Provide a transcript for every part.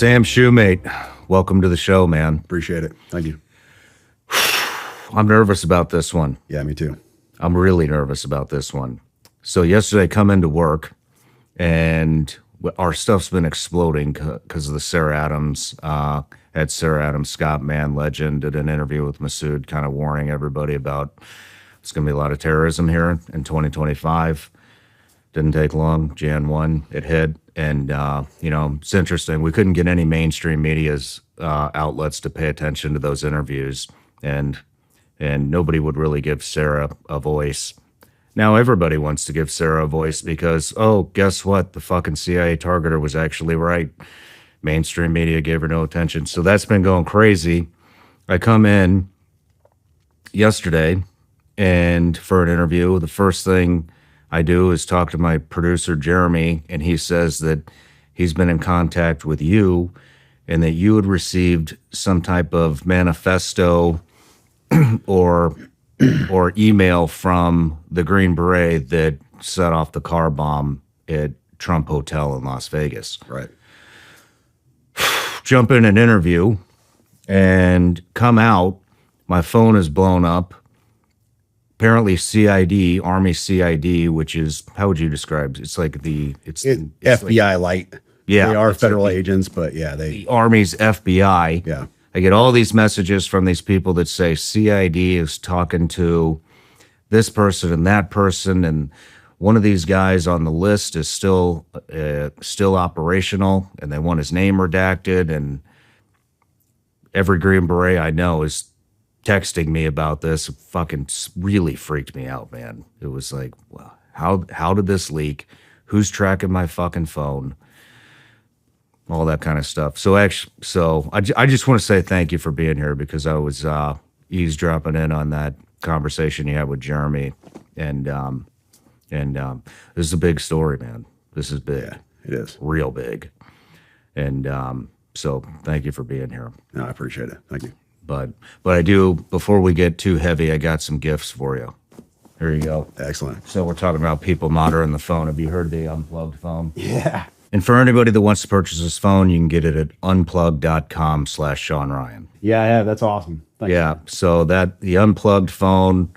Sam Shoemate, welcome to the show, man. Appreciate it. Thank you. I'm nervous about this one. Yeah, me too. I'm really nervous about this one. So yesterday I come into work and our stuff's been exploding because of the Sarah Adams, had Sarah Adams, Scott Mann, legend, did an interview with Masood, kind of warning everybody about it's going to be a lot of terrorism here in 2025. Didn't take long. Jan 1, it hit. And, you know, it's interesting. We couldn't get any mainstream media's outlets to pay attention to those interviews. And nobody would really give Sarah a voice. Now everybody wants to give Sarah a voice because, oh, guess what? The fucking CIA targeter was actually right. Mainstream media gave her no attention. So that's been going crazy. I come in yesterday and for an interview, the first thing I do is talk to my producer, Jeremy, and he says that he's been in contact with you and that you had received some type of manifesto or email from the Green Beret that set off the car bomb at Trump Hotel in Las Vegas. Right. Jump in an interview and come out. My phone is blown up. Apparently CID, Army CID, which is, how would you describe it? It's like it's FBI light. Yeah. They are federal agents, but yeah, the Army's FBI. Yeah. I get all these messages from these people that say CID is talking to this person and that person, and one of these guys on the list is still operational, and they want his name redacted. And every Green Beret I know is texting me about this. It fucking really freaked me out, man. It was like, well, how did this leak? Who's tracking my fucking phone? All that kind of stuff. So actually, I just want to say thank you for being here because I was eavesdropping in on that conversation you had with Jeremy, and this is a big story, man. This is big. Yeah, it is real big, and so thank you for being here. No, I appreciate it. Thank you. But I do, before we get too heavy, I got some gifts for you. Here you go. Excellent. So we're talking about people monitoring the phone. Have you heard of the unplugged phone? Yeah. And for anybody that wants to purchase this phone, you can get it at unplugged.com/ShawnRyan. Yeah, yeah, that's awesome. Thanks. Yeah, so the unplugged phone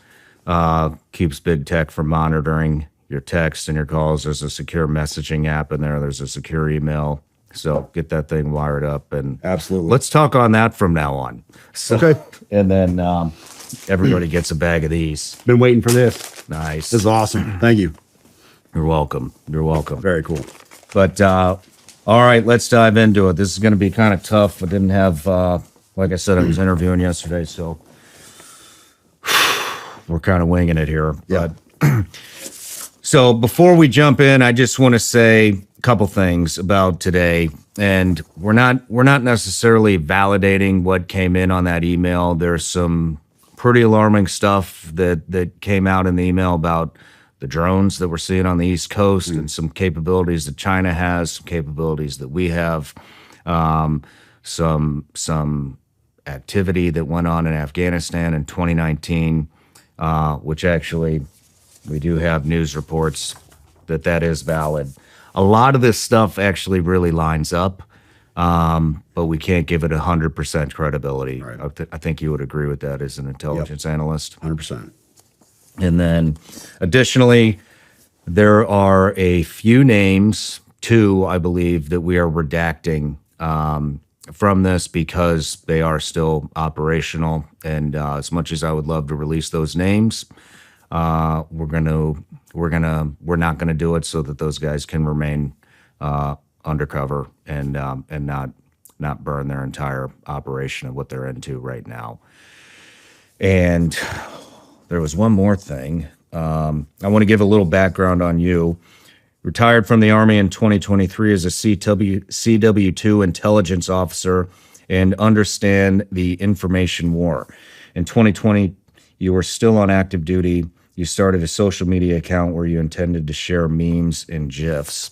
keeps big tech from monitoring your texts and your calls. There's a secure messaging app in there. There's a secure email. So get that thing wired up. And absolutely. Let's talk on that from now on. So, okay. And then everybody gets a bag of these. Been waiting for this. Nice. This is awesome. Thank you. You're welcome. You're welcome. Very cool. But all right, let's dive into it. This is going to be kind of tough. I didn't have, like I said, I was interviewing yesterday, so we're kind of winging it here. Yeah. But so before we jump in, I just want to say a couple things about today. And we're not necessarily validating what came in on that email. There's some pretty alarming stuff that came out in the email about the drones that we're seeing on the East Coast and some capabilities that China has, some capabilities that we have, some activity that went on in Afghanistan in 2019, which actually we do have news reports that is valid. A lot of this stuff actually really lines up, but we can't give it 100% credibility. Right. I think you would agree with that as an intelligence analyst. 100%. And then additionally, there are a few names, two, I believe, that we are redacting from this because they are still operational. And as much as I would love to release those names, we're not gonna do it so that those guys can remain undercover and not burn their entire operation of what they're into right now. And there was one more thing. I want to give a little background on you. Retired from the Army in 2023 as a CW2 intelligence officer and understand the information war. In 2020, you were still on active duty. You started a social media account where you intended to share memes and GIFs.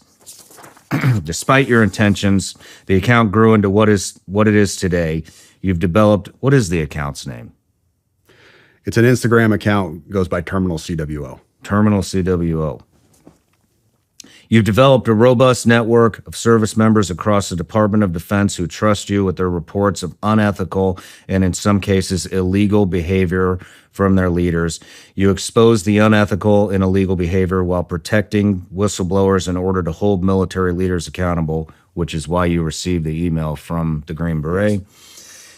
Despite your intentions, the account grew into what it is today. You've developed, what is the account's name? It's an Instagram account, goes by Terminal CWO. Terminal CWO. You've developed a robust network of service members across the Department of Defense who trust you with their reports of unethical and, in some cases, illegal behavior from their leaders. You expose the unethical and illegal behavior while protecting whistleblowers in order to hold military leaders accountable, which is why you received the email from the Green Beret.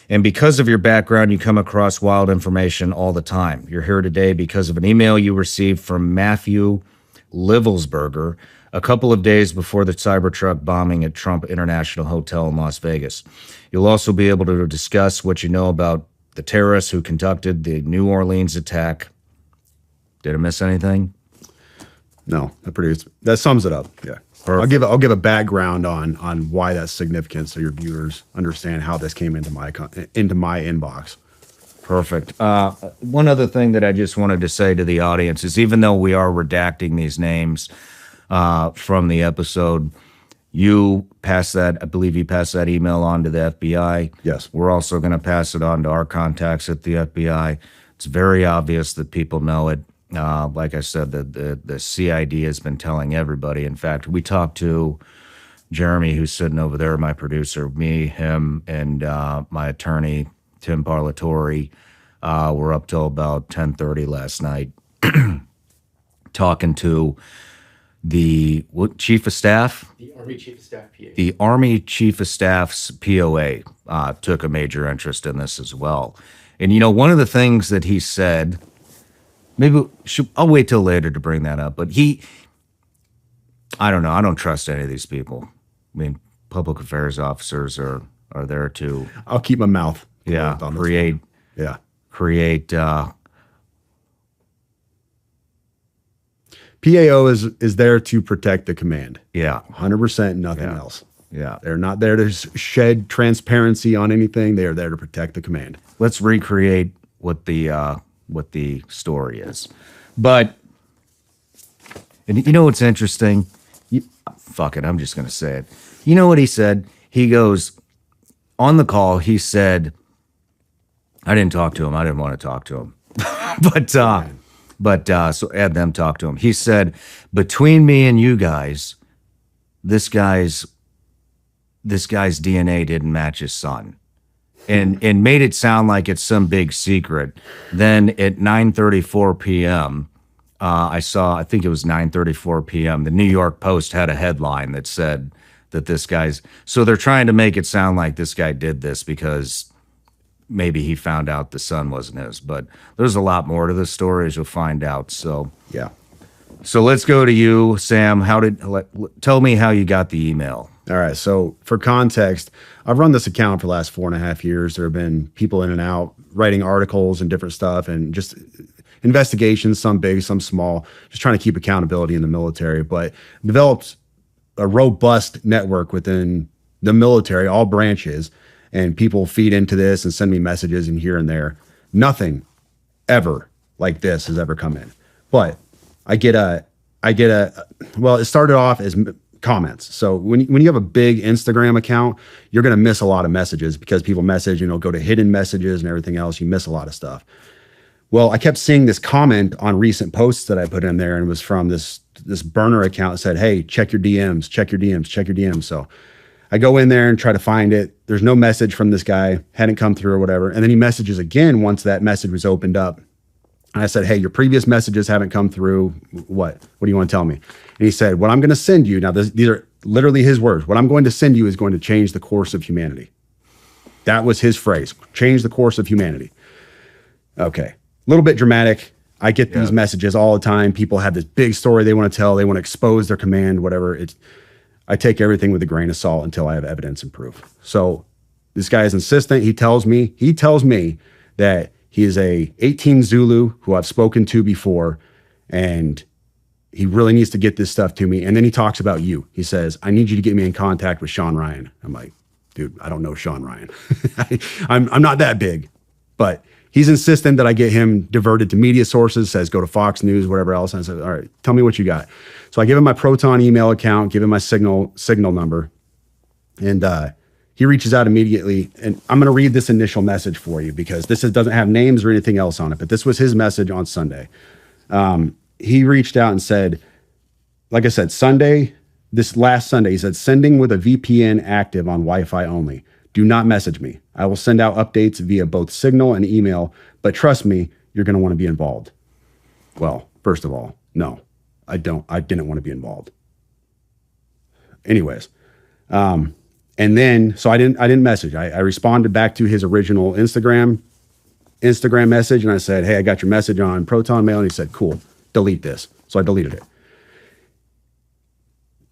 And because of your background, you come across wild information all the time. You're here today because of an email you received from Matthew Livelsberger a couple of days before the Cybertruck bombing at Trump International Hotel in Las Vegas. You'll also be able to discuss what you know about the terrorists who conducted the New Orleans attack. Did I miss anything? No, that sums it up. Yeah. Perfect. I'll give a background on why that's significant so your viewers understand how this came into my inbox. Perfect. One other thing that I just wanted to say to the audience is, even though we are redacting these names from the episode, you passed that, I believe you passed that email on to the FBI. Yes. We're also going to pass it on to our contacts at the FBI. It's very obvious that people know it. Like I said, the CID has been telling everybody. In fact, we talked to Jeremy, who's sitting over there, my producer, me, him, and my attorney, Tim Parlatore. We're up till about 10:30 last night talking to the chief of staff? The Army Chief of Staff PA. The Army Chief of Staff's POA took a major interest in this as well. And, you know, one of the things that he said, I'll wait till later to bring that up, but I don't know. I don't trust any of these people. I mean, public affairs officers are there to... I'll keep my mouth. Create PAO is there to protect the command. Yeah. 100%, nothing else. Yeah. They're not there to shed transparency on anything. They are there to protect the command. Let's recreate what the story is. But, and you know what's interesting? Fuck it, I'm just going to say it. You know what he said? He goes, on the call, he said, I didn't talk to him. I didn't want to talk to him. But so had them talk to him. He said, between me and you guys, this guy's DNA didn't match his son. And made it sound like it's some big secret. Then at 9:34 p.m., I think it was 9:34 p.m., the New York Post had a headline that said that this guy's... So they're trying to make it sound like this guy did this because maybe he found out the son wasn't his. But there's a lot more to this story, as you'll find out. So yeah. So let's go to you, Sam. Tell me how you got the email. All right. So for context, I've run this account for the last 4.5 years. There have been people in and out writing articles and different stuff and just investigations, some big, some small, just trying to keep accountability in the military, but developed a robust network within the military, all branches, and people feed into this and send me messages and here and there. Nothing ever like this has ever come in. But well, it started off as comments. So when you have a big Instagram account, you're going to miss a lot of messages because people message, go to hidden messages and everything else. You miss a lot of stuff. Well, I kept seeing this comment on recent posts that I put in there, and it was from this burner account that said, hey, check your DMs, check your DMs, check your DMs. So I go in there and try to find it. There's no message from this guy, hadn't come through or whatever. And then he messages again once that message was opened up. And I said, hey, your previous messages haven't come through. What do you want to tell me? And he said, what I'm going to send you, now these are literally his words, what I'm going to send you is going to change the course of humanity. That was his phrase, change the course of humanity. Okay, a little bit dramatic. I get these messages all the time. People have this big story they want to tell. They want to expose their command, whatever. I take everything with a grain of salt until I have evidence and proof. So this guy is insistent. He tells me that he is a 18 Zulu who I've spoken to before, and he really needs to get this stuff to me. And then he talks about you. He says, I need you to get me in contact with Shawn Ryan. I'm like, dude, I don't know Shawn Ryan. I'm not that big, but he's insistent that I get him diverted to media sources, says go to Fox News, whatever else. And I said, all right, tell me what you got. So I give him my Proton email account, give him my signal number, and he reaches out immediately. And I'm going to read this initial message for you because this doesn't have names or anything else on it, but this was his message on Sunday. He reached out and said, like I said, Sunday, this last Sunday, he said, sending with a VPN active on Wi-Fi only. Do not message me. I will send out updates via both Signal and email, but trust me, you're going to want to be involved. Well, first of all, no, I didn't want to be involved. Anyways, and then, so I didn't message. I responded back to his original Instagram message, and I said, hey, I got your message on Proton Mail, and he said, cool, delete this. So I deleted it.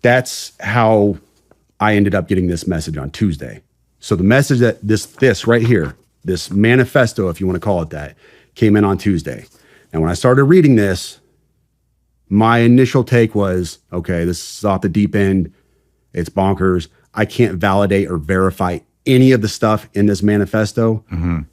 That's how I ended up getting this message on Tuesday. So the message that this right here, this manifesto, if you want to call it that, came in on Tuesday. And when I started reading this, my initial take was, okay, this is off the deep end. It's bonkers. I can't validate or verify any of the stuff in this manifesto. Mm-hmm.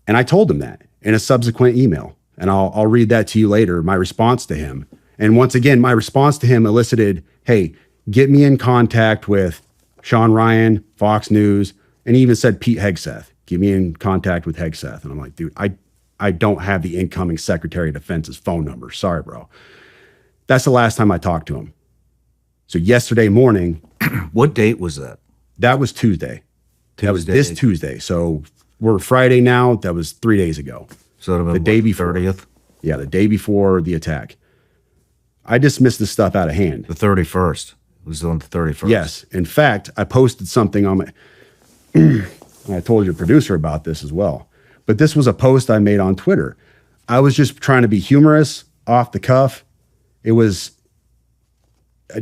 And I told him that in a subsequent email. And I'll read that to you later, my response to him. And once again, my response to him elicited, hey, get me in contact with Shawn Ryan, Fox News, and he even said Pete Hegseth. Get me in contact with Hegseth. And I'm like, dude, I don't have the incoming Secretary of Defense's phone number. Sorry, bro. That's the last time I talked to him. So yesterday morning. What date was that? That was Tuesday. That was this Tuesday. So we're Friday now. That was 3 days ago. So the day before. 30th? Yeah, the day before the attack. I dismissed this stuff out of hand. The 31st. It was on the 31st. Yes. In fact, I posted something on my... I told your producer about this as well. But this was a post I made on Twitter. I was just trying to be humorous, off the cuff. It was... I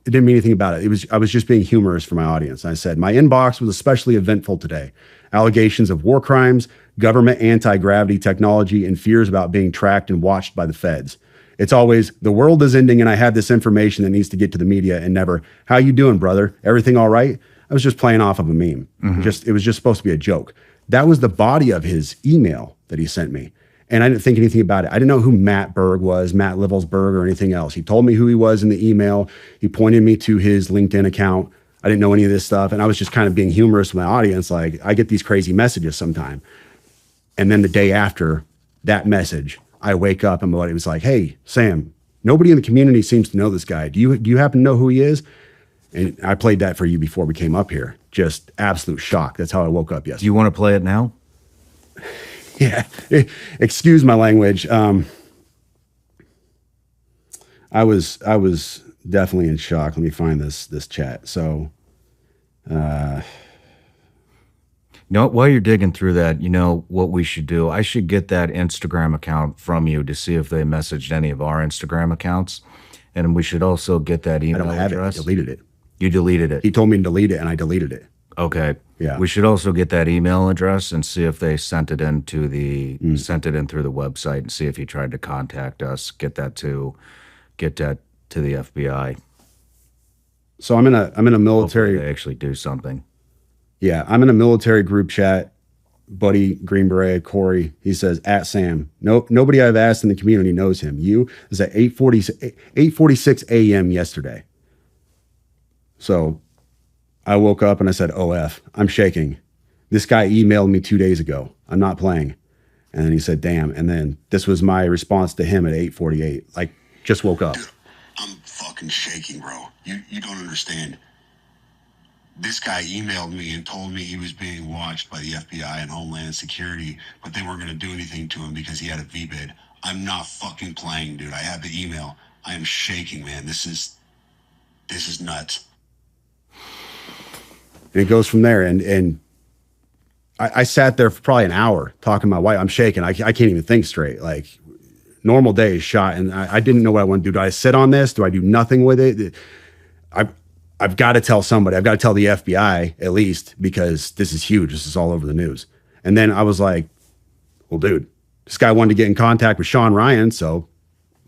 didn't mean anything about it. I was just being humorous for my audience. I said, my inbox was especially eventful today. Allegations of war crimes, government anti-gravity technology, and fears about being tracked and watched by the feds. It's always, the world is ending and I have this information that needs to get to the media, and never, how you doing, brother? Everything all right? I was just playing off of a meme. Mm-hmm. It was just supposed to be a joke. That was the body of his email that he sent me. And I didn't think anything about it. I didn't know who Matt Berg was, Matt Livelsberger, or anything else. He told me who he was in the email. He pointed me to his LinkedIn account. I didn't know any of this stuff. And I was just kind of being humorous with my audience. Like, I get these crazy messages sometime. And then the day after that message, I wake up and it was like, hey, Sam, nobody in the community seems to know this guy. Do you happen to know who he is? And I played that for you before we came up here. Just absolute shock. That's how I woke up yesterday. Do you want to play it now? Yeah. Excuse my language. I was definitely in shock. Let me find this chat. So, while you're digging through that, you know what we should do? I should get that Instagram account from you to see if they messaged any of our Instagram accounts. And we should also get that email address. I don't have it. I deleted it. You deleted it. He told me to delete it, and I deleted it. Okay. Yeah. We should also get that email address and see if they sent it in through the website, and see if he tried to contact us. Get that to the FBI. So I'm in a military. Hopefully they actually do something. Yeah, I'm in a military group chat. Buddy Green Beret Corey, he says, at Sam. Nobody I've asked in the community knows him. You is at 8:46 a.m. yesterday. So I woke up and I said, OF, I'm shaking. This guy emailed me 2 days ago. I'm not playing. And then he said, damn. And then this was my response to him at 8:48. Like, just woke up. Dude, I'm fucking shaking, bro. You don't understand. This guy emailed me and told me he was being watched by the FBI and Homeland Security, but they weren't going to do anything to him because he had a VBID. I'm not fucking playing, dude. I have the email. I am shaking, man. This is nuts. And it goes from there. And I sat there for probably an hour talking to my wife. I'm shaking. I can't even think straight. Like, normal day is shot. And I didn't know what I want to do. Do I sit on this? Do I do nothing with it? I've got to tell somebody. I've got to tell the FBI at least, because this is huge. This is all over the news. And then I was like, well, dude, this guy wanted to get in contact with Shawn Ryan. So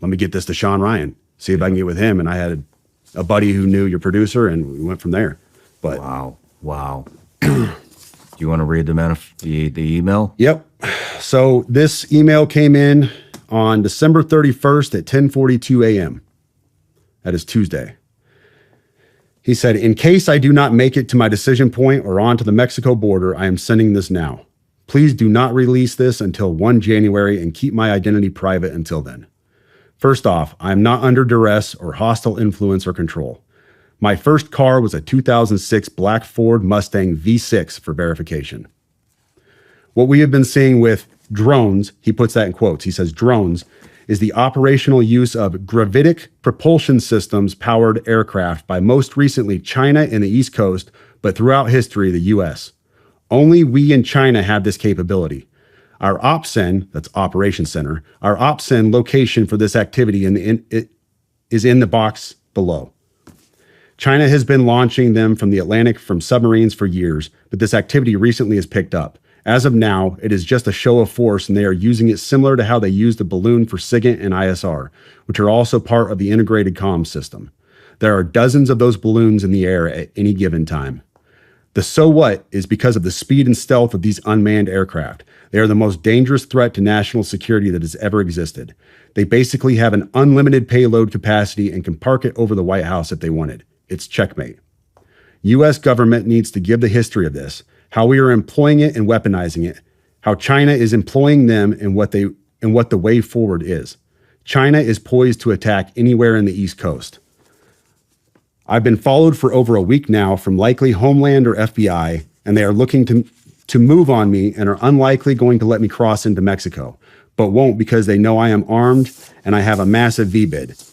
let me get this to Shawn Ryan, see if I can get with him. And I had a buddy who knew your producer, and we went from there. But wow. Do you want to read the email? Yep. So this email came in on December 31st at 10:42 a.m. That is Tuesday. He said, in case I do not make it to my decision point or onto the Mexico border, I am sending this now. Please do not release this until 1 January and keep my identity private until then. First off, I am not under duress or hostile influence or control. My first car was a 2006 black Ford Mustang V6 for verification. What we have been seeing with drones, he puts that in quotes, he says drones, is the operational use of gravitic propulsion systems powered aircraft by most recently China and the East Coast, but throughout history, the US. Only we in China have this capability. Our OPCEN, that's Operations Center, our OPCEN location for this activity is in the box below. China has been launching them from the Atlantic from submarines for years, but this activity recently has picked up. As of now, it is just a show of force, and they are using it similar to how they use the balloon for SIGINT and ISR, which are also part of the integrated comms system. There are dozens of those balloons in the air at any given time. The so what is because of the speed and stealth of these unmanned aircraft. They are the most dangerous threat to national security that has ever existed. They basically have an unlimited payload capacity and can park it over the White House if they wanted. It's checkmate. U.S. government needs to give the history of this, how we are employing it and weaponizing it, how China is employing them and what the way forward is. China is poised to attack anywhere in the East Coast. I've been followed for over a week now from likely Homeland or FBI, and they are looking to move on me and are unlikely going to let me cross into Mexico, but won't because they know I am armed and I have a massive VBID.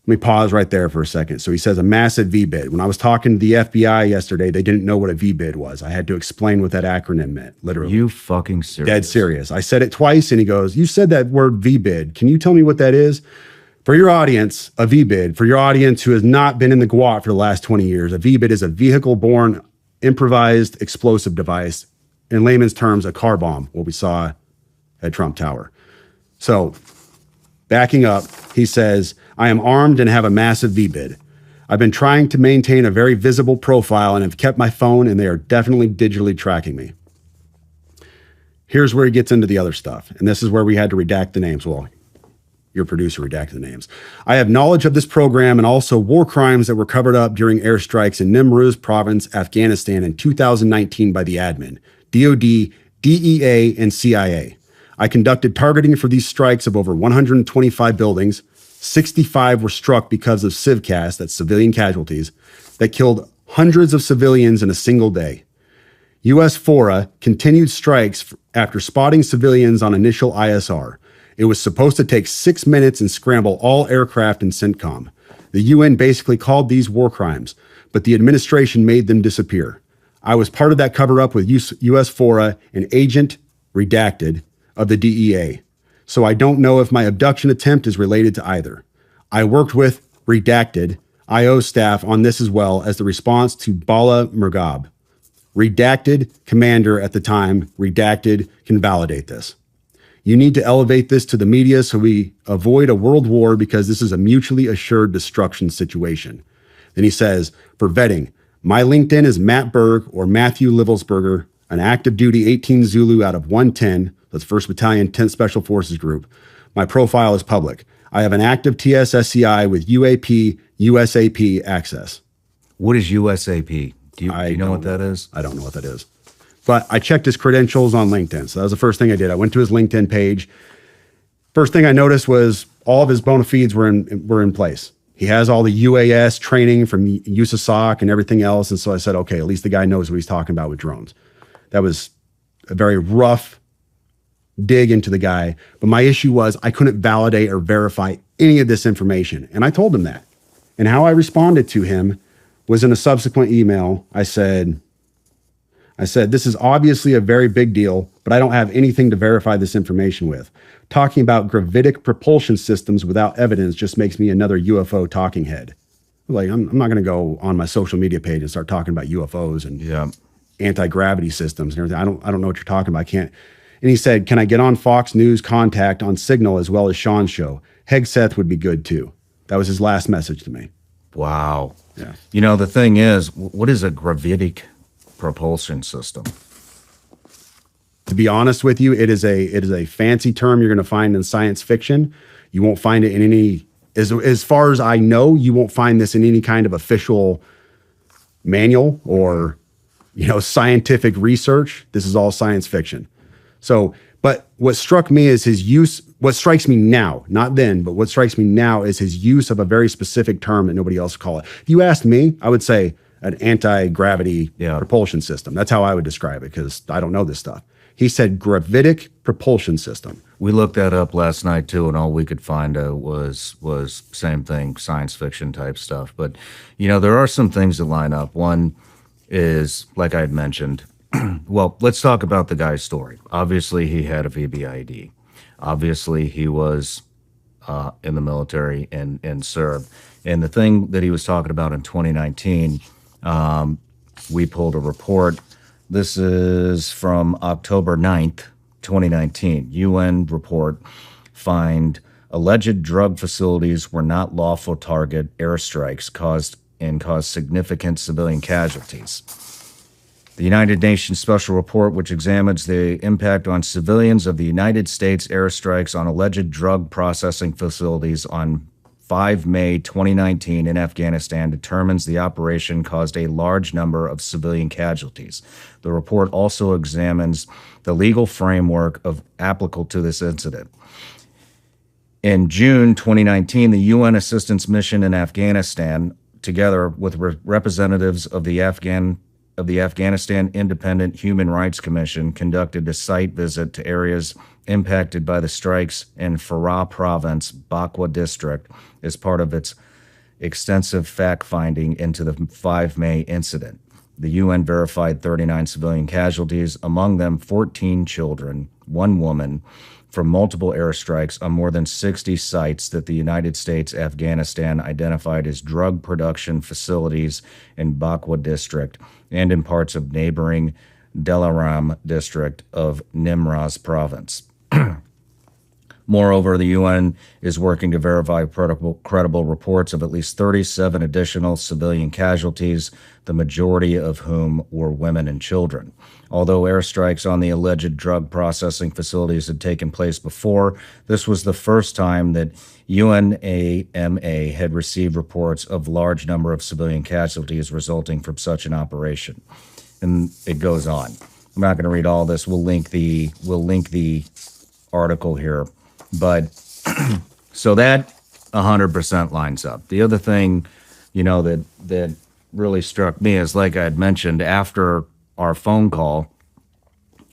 Let me pause right there for a second. So he says a massive VBID. When I was talking to the FBI yesterday, they didn't know what a VBID was. I had to explain what that acronym meant, literally. You fucking serious? Dead serious. I said it twice and he goes, you said that word VBID. Can you tell me what that is? For your audience, a VBID, for your audience who has not been in the GWOT for the last 20 years, a VBID is a vehicle-borne improvised explosive device. In layman's terms, a car bomb, what we saw at Trump Tower. So backing up, he says, I am armed and have a massive VBID. I've been trying to maintain a very visible profile and have kept my phone, and they are definitely digitally tracking me. Here's where he gets into the other stuff. And this is where we had to redact the names. Well, your producer redacted the names. I have knowledge of this program and also war crimes that were covered up during airstrikes in Nimruz province, Afghanistan in 2019 by the admin, DOD, DEA, and CIA. I conducted targeting for these strikes of over 125 buildings. 65 were struck because of civcas, that's civilian casualties, that killed hundreds of civilians in a single day. U.S. FORA continued strikes after spotting civilians on initial ISR. It was supposed to take 6 minutes and scramble all aircraft in CENTCOM. The UN basically called these war crimes, but the administration made them disappear. I was part of that cover-up with U.S. FORA, an agent, redacted, of the DEA. So I don't know if my abduction attempt is related to either. I worked with redacted IO staff on this as well as the response to Bala Murghab. Redacted commander at the time, redacted can validate this. You need to elevate this to the media so we avoid a world war because this is a mutually assured destruction situation. Then he says, for vetting, my LinkedIn is Matt Berg or Matthew Livelsberger, an active duty 18 Zulu out of 110, that's 1st Battalion, 10th Special Forces Group. My profile is public. I have an active TSSCI with UAP, USAP access. What is USAP? Do you know what that is? I don't know what that is. But I checked his credentials on LinkedIn. So that was the first thing I did. I went to his LinkedIn page. First thing I noticed was all of his bona fides were in place. He has all the UAS training from USASOC and everything else. And so I said, okay, at least the guy knows what he's talking about with drones. That was a very rough dig into the guy. But my issue was I couldn't validate or verify any of this information. And I told him that. And how I responded to him was in a subsequent email. I said, this is obviously a very big deal, but I don't have anything to verify this information with. Talking about gravitic propulsion systems without evidence just makes me another UFO talking head. Like, I'm not going to go on my social media page and start talking about UFOs and anti-gravity systems and everything. I don't know what you're talking about. I can't. And he said, can I get on Fox News Contact on Signal as well as Shawn's show? Hegseth would be good too. That was his last message to me. Wow. Yeah. You know, the thing is, what is a gravitic propulsion system? To be honest with you, it is a fancy term you're going to find in science fiction. You won't find it in any, as far as I know, you won't find this in any kind of official manual or, scientific research. This is all science fiction. So, but what struck me is his use, what strikes me now, not then, but what strikes me now is his use of a very specific term that nobody else would call it. If you asked me, I would say an anti-gravity propulsion system. That's how I would describe it, because I don't know this stuff. He said gravitic propulsion system. We looked that up last night too, and all we could find was same thing, science fiction type stuff. But you know, there are some things that line up. One is, like I had mentioned, well, let's talk about the guy's story. Obviously, he had a VBID. Obviously, he was in the military and served. And the thing that he was talking about in 2019, we pulled a report. This is from October 9th, 2019. UN report find alleged drug facilities were not lawful target airstrikes caused significant civilian casualties. The United Nations Special Report, which examines the impact on civilians of the United States airstrikes on alleged drug processing facilities on 5 May 2019 in Afghanistan, determines the operation caused a large number of civilian casualties. The report also examines the legal framework applicable to this incident. In June 2019, the UN assistance mission in Afghanistan, together with representatives of the Afghanistan Independent Human Rights Commission, conducted a site visit to areas impacted by the strikes in Farah Province, Bakwa District, as part of its extensive fact-finding into the 5 May incident. The UN verified 39 civilian casualties, among them 14 children, 1 woman, from multiple airstrikes on more than 60 sites that the United States Afghanistan identified as drug production facilities in Bakwa District and in parts of neighboring Delaram District of Nimraz Province. Moreover, the UN is working to verify credible reports of at least 37 additional civilian casualties, the majority of whom were women and children. Although airstrikes on the alleged drug processing facilities had taken place before, this was the first time that UNAMA had received reports of large number of civilian casualties resulting from such an operation. And it goes on. I'm not going to read all this. We'll link the article here. But so that 100% lines up. The other thing, you know, that really struck me is, like I had mentioned, after our phone call,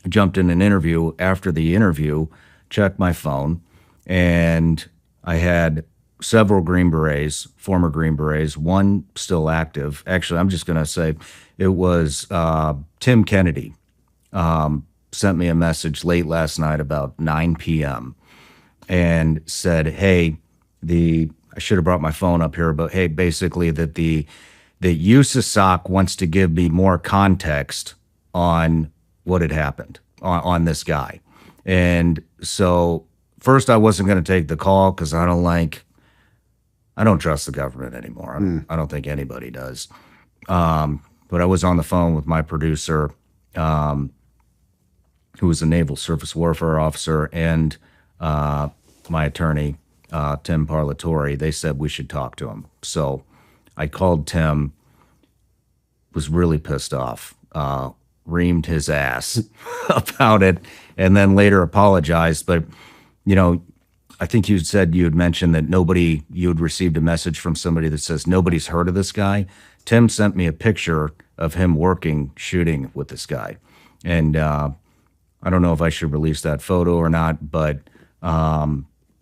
I jumped in an interview. After the interview, checked my phone, and I had several Green Berets, former Green Berets, one still active. Actually, I'm just going to say it was Tim Kennedy sent me a message late last night about 9 p.m. and said, hey, I should have brought my phone up here, but hey, basically that the USASOC wants to give me more context on what had happened on this guy. And so first I wasn't going to take the call because I don't trust the government anymore. I don't think anybody does. But I was on the phone with my producer, who was a naval surface warfare officer, and my attorney, Tim Parlatore. They said we should talk to him. So I called Tim, was really pissed off, reamed his ass about it, and then later apologized. But, you know, I think you said you had mentioned that you had received a message from somebody that says nobody's heard of this guy. Tim sent me a picture of him shooting with this guy. And I don't know if I should release that photo or not, but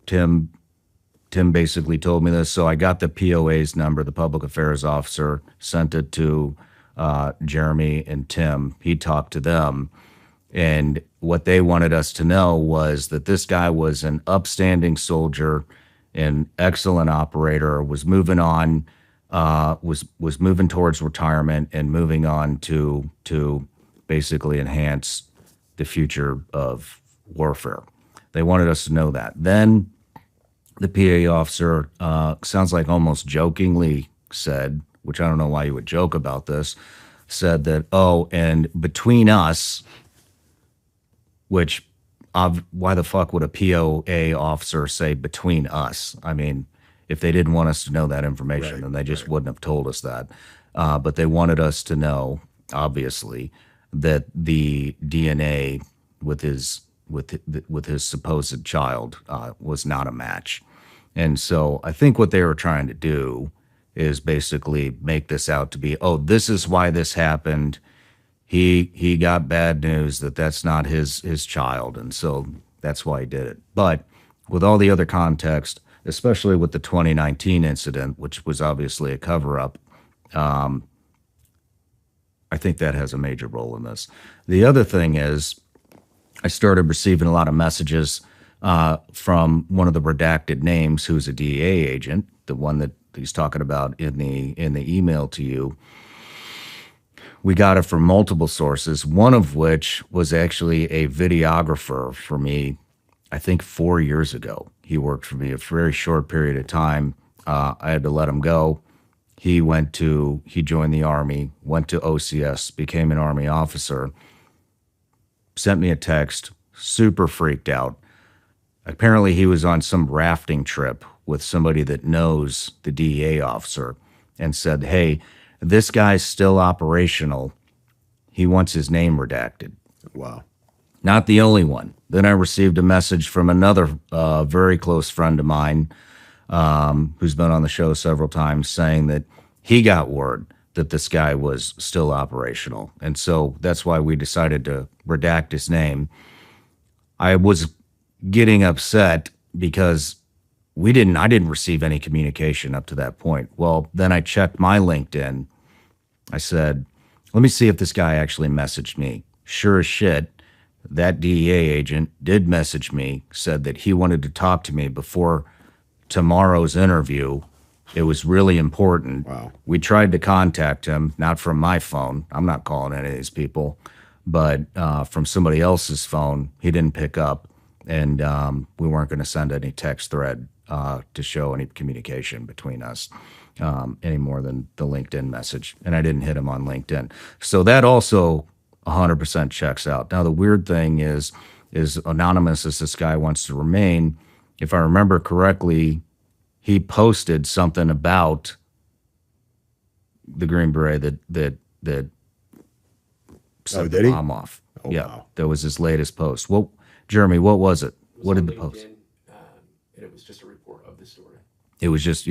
Tim basically told me this. So I got the POA's number, the public affairs officer, sent it to Jeremy and Tim. He talked to them. And what they wanted us to know was that this guy was an upstanding soldier, an excellent operator, was moving on, was moving towards retirement and moving on to basically enhance the future of warfare. They wanted us to know that. Then the PA officer, sounds like almost jokingly said, which I don't know why you would joke about this, said that, oh, and between us, which why the fuck would a POA officer say between us? I mean, if they didn't want us to know that information, Right, then they just wouldn't have told us that. But they wanted us to know, obviously, that the DNA with his with his supposed child was not a match. And so I think what they were trying to do is basically make this out to be, oh, this is why this happened. He got bad news that that's not his child, and so that's why he did it. But with all the other context, especially with the 2019 incident, which was obviously a cover-up, I think that has a major role in this. The other thing is, I started receiving a lot of messages from one of the redacted names, who's a DEA agent, the one that he's talking about in the email to you. We got it from multiple sources, one of which was actually a videographer for me, I think 4 years ago. He worked for me a very short period of time. I had to let him go. He joined the Army, went to OCS, became an Army officer, sent me a text, super freaked out. Apparently he was on some rafting trip with somebody that knows the DEA officer and said, hey, this guy's still operational. He wants his name redacted. Wow. Not the only one. Then I received a message from another very close friend of mine who's been on the show several times saying that he got word that this guy was still operational. And so that's why we decided to redact his name. I was getting upset because I didn't receive any communication up to that point. Well, then I checked my LinkedIn. I said, let me see if this guy actually messaged me. Sure as shit, that DEA agent did message me, said that he wanted to talk to me before tomorrow's interview. It was really important. Wow. We tried to contact him, not from my phone. I'm not calling any of these people, but from somebody else's phone. He didn't pick up, and we weren't going to send any text thread to show any communication between us any more than the LinkedIn message. And I didn't hit him on LinkedIn. So that also 100% checks out. Now, the weird thing is anonymous as this guy wants to remain, if I remember correctly, he posted something about the Green Beret that set the bomb off. Oh, yeah, wow. That was his latest post. Well, Jeremy, what was it? What did the post? And it was just a report of the story. It was just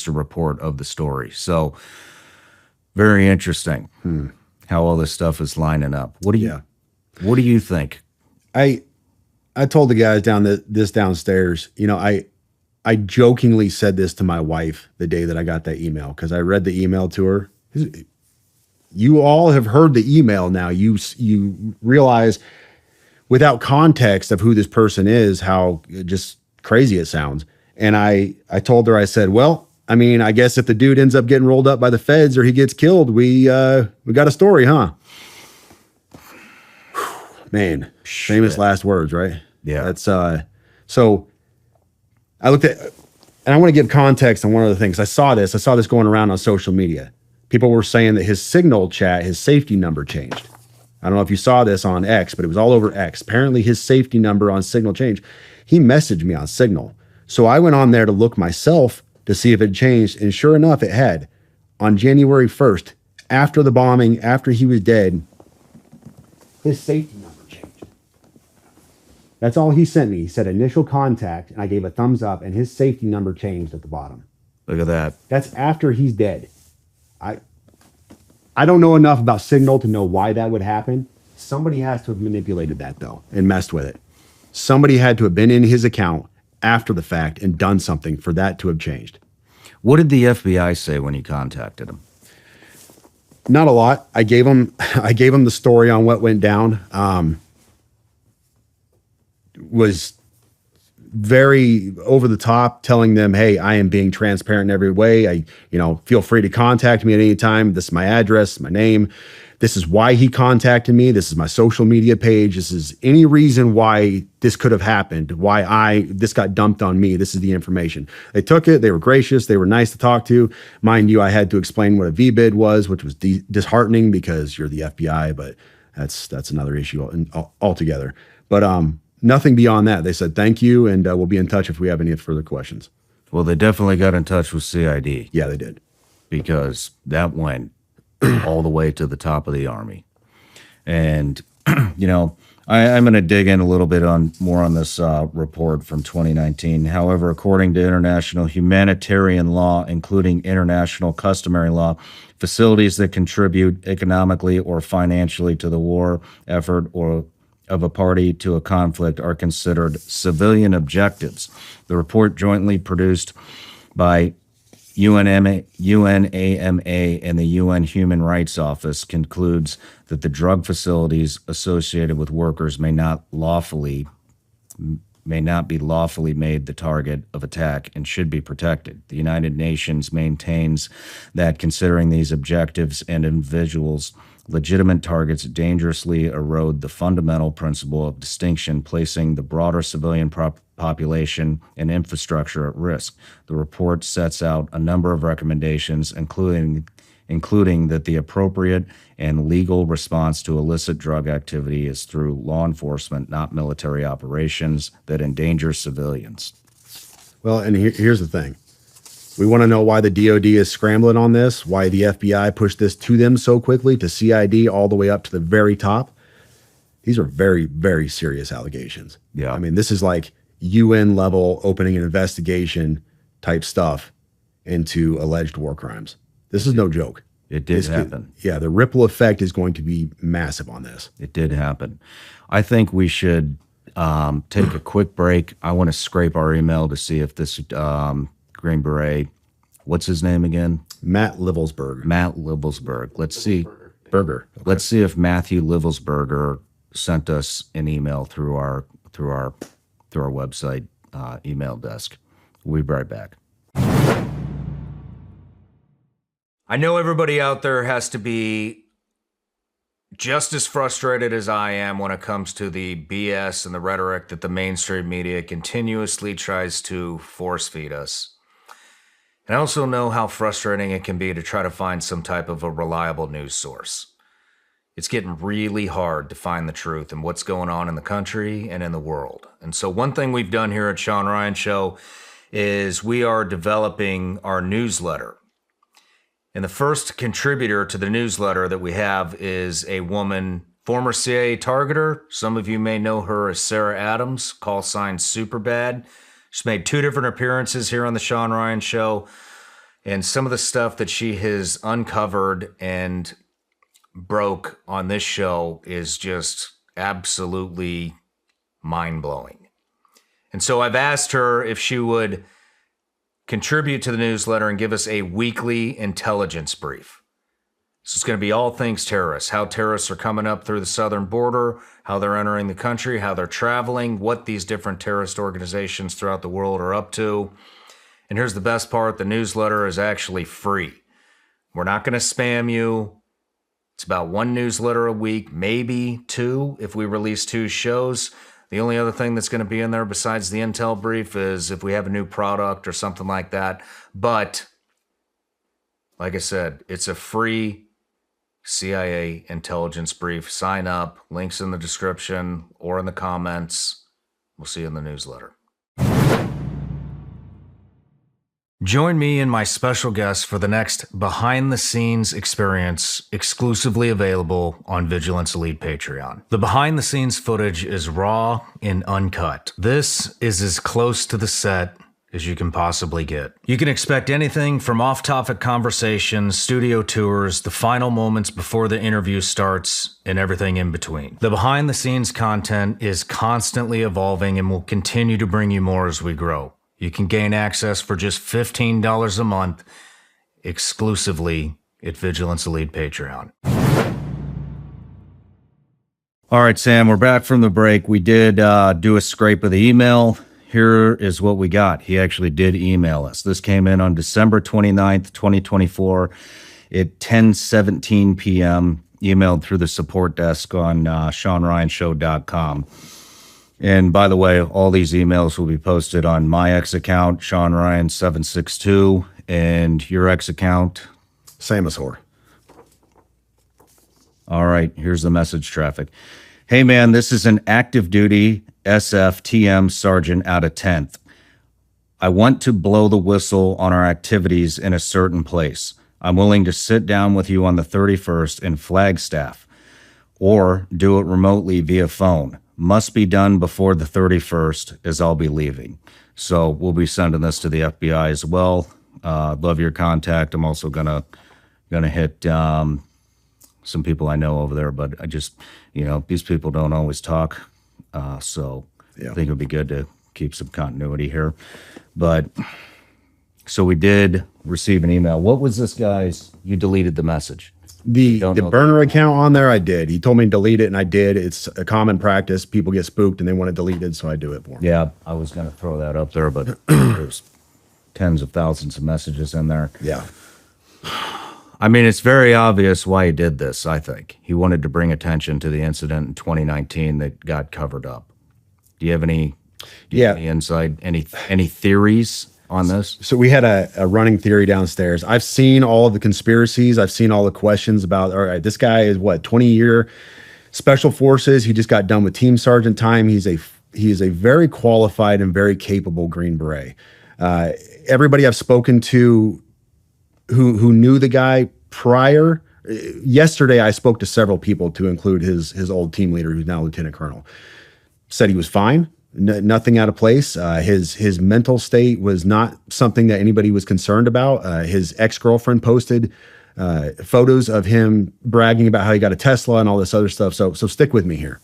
a report of the story. So very interesting how all this stuff is lining up. What do you think? I told the guys downstairs, you know, I jokingly said this to my wife the day that I got that email, because I read the email to her. You all have heard the email now. You realize without context of who this person is, how just crazy it sounds. And I told her, I said, well, I mean, I guess if the dude ends up getting rolled up by the feds or he gets killed, we got a story, huh? Man, famous last words, right? Yeah. That's so I looked at, and I want to give context on one of the things. I saw this going around on social media. People were saying that his Signal chat, his safety number changed. I don't know if you saw this on X, but it was all over X. Apparently his safety number on Signal changed. He messaged me on Signal. So I went on there to look myself to see if it changed. And sure enough, it had. On January 1st, after the bombing, after he was dead, his safety number changed. That's all he sent me. He said initial contact, and I gave a thumbs up, and his safety number changed at the bottom. Look at that. That's after he's dead. I don't know enough about Signal to know why that would happen. Somebody has to have manipulated that, though, and messed with it. Somebody had to have been in his account after the fact and done something for that to have changed. What did the FBI say when you contacted him? Not a lot. I gave him the story on what went down. Was very over the top, telling them, hey, I am being transparent in every way. Feel free to contact me at any time. This is my address, my name. This is why he contacted me. This is my social media page. This is any reason why this could have happened, why this got dumped on me. This is the information. They took it. They were gracious. They were nice to talk to. Mind you, I had to explain what a VBID was, which was disheartening because you're the FBI, but that's another issue altogether. But nothing beyond that. They said, thank you, and we'll be in touch if we have any further questions. Well, they definitely got in touch with CID. Yeah, they did. Because that went all the way to the top of the Army. And, I'm going to dig in a little bit more on this report from 2019. However, according to international humanitarian law, including international customary law, facilities that contribute economically or financially to the war effort or of a party to a conflict are considered civilian objectives. The report, jointly produced by UNAMA and the UN Human Rights Office, concludes that the drug facilities associated with workers may not be lawfully made the target of attack and should be protected. The United Nations maintains that considering these objectives and individuals legitimate targets dangerously erode the fundamental principle of distinction, placing the broader civilian population and infrastructure at risk. The report sets out a number of recommendations, including that the appropriate and legal response to illicit drug activity is through law enforcement, not military operations that endanger civilians. Well, and here's the thing. We want to know why the DOD is scrambling on this, why the FBI pushed this to them so quickly, to CID all the way up to the very top. These are very, very serious allegations. Yeah. I mean, this is like UN level opening an investigation type stuff into alleged war crimes. This is no joke. It did happen. Yeah, the ripple effect is going to be massive on this. It did happen. I think we should take a quick break. I want to scrape our email to see if this Green Beret, what's his name again? Matt Livelsberger. Matt Livelsberger. Let's see. Burger. Okay. Let's see if Matthew Livelsberger sent us an email through our website email desk. We'll be right back. I know everybody out there has to be just as frustrated as I am when it comes to the BS and the rhetoric that the mainstream media continuously tries to force feed us. And I also know how frustrating it can be to try to find some type of a reliable news source. It's getting really hard to find the truth and what's going on in the country and in the world. And so one thing we've done here at Shawn Ryan Show is we are developing our newsletter. And the first contributor to the newsletter that we have is a woman, former CIA targeter. Some of you may know her as Sarah Adams, call sign Superbad. She's made 2 different appearances here on the Shawn Ryan Show. And some of the stuff that she has uncovered and broke on this show is just absolutely mind-blowing. And so I've asked her if she would contribute to the newsletter and give us a weekly intelligence brief. So it's going to be all things terrorists, how terrorists are coming up through the southern border, how they're entering the country, how they're traveling, what these different terrorist organizations throughout the world are up to. And here's the best part, the newsletter is actually free. We're not going to spam you. It's about 1 newsletter a week, maybe 2 if we release 2 shows. The only other thing that's going to be in there besides the intel brief is if we have a new product or something like that. But like I said, it's a free CIA intelligence brief. Sign up. Links in the description or in the comments. We'll see you in the newsletter. Join me and my special guest for the next behind-the-scenes experience exclusively available on Vigilance Elite Patreon. The behind-the-scenes footage is raw and uncut. This is as close to the set as you can possibly get. You can expect anything from off-topic conversations, studio tours, the final moments before the interview starts, and everything in between. The behind-the-scenes content is constantly evolving and will continue to bring you more as we grow. You can gain access for just $15 a month exclusively at Vigilance Elite Patreon. All right, Sam, we're back from the break. We did do a scrape of the email. Here is what we got. He actually did email us. This came in on December 29th, 2024 at 10:17 p.m. Emailed through the support desk on shawnryanshow.com. And by the way, all these emails will be posted on my X account, Shawn Ryan 762, and your X account, Same as whore. All right, here's the message traffic. Hey man, this is an active duty SFTM sergeant out of 10th. I want to blow the whistle on our activities in a certain place. I'm willing to sit down with you on the 31st in Flagstaff. or do it remotely via phone. Must be done before the 31st, as I'll be leaving. So we'll be sending this to the FBI as well. Love your contact. I'm also gonna hit some people I know over there, but I just, these people don't always talk. So I think it would be good to keep some continuity here. But so we did receive an email. What was this guy's? You deleted the message. The burner account on there, I did. He told me to delete it, and I did. It's a common practice. People get spooked and they want to delete it, so I do it for them. Yeah, I was going to throw that up there, but there's tens of thousands of messages in there. Yeah. I mean, it's very obvious why he did this, I think. He wanted to bring attention to the incident in 2019 that got covered up. Do you have any insight, any theories on this? So we had a running theory downstairs. I've seen all of the conspiracies. I've seen all the questions about, all right, this guy is what, 20-year special forces. He just got done with team sergeant time. He is a very qualified and very capable Green Beret. Everybody I've spoken to who knew the guy prior, yesterday I spoke to several people, to include his old team leader, who's now lieutenant colonel. Said he was fine. Nothing out of place. His mental state was not something that anybody was concerned about. His ex-girlfriend posted photos of him bragging about how he got a Tesla and all this other stuff. So stick with me here.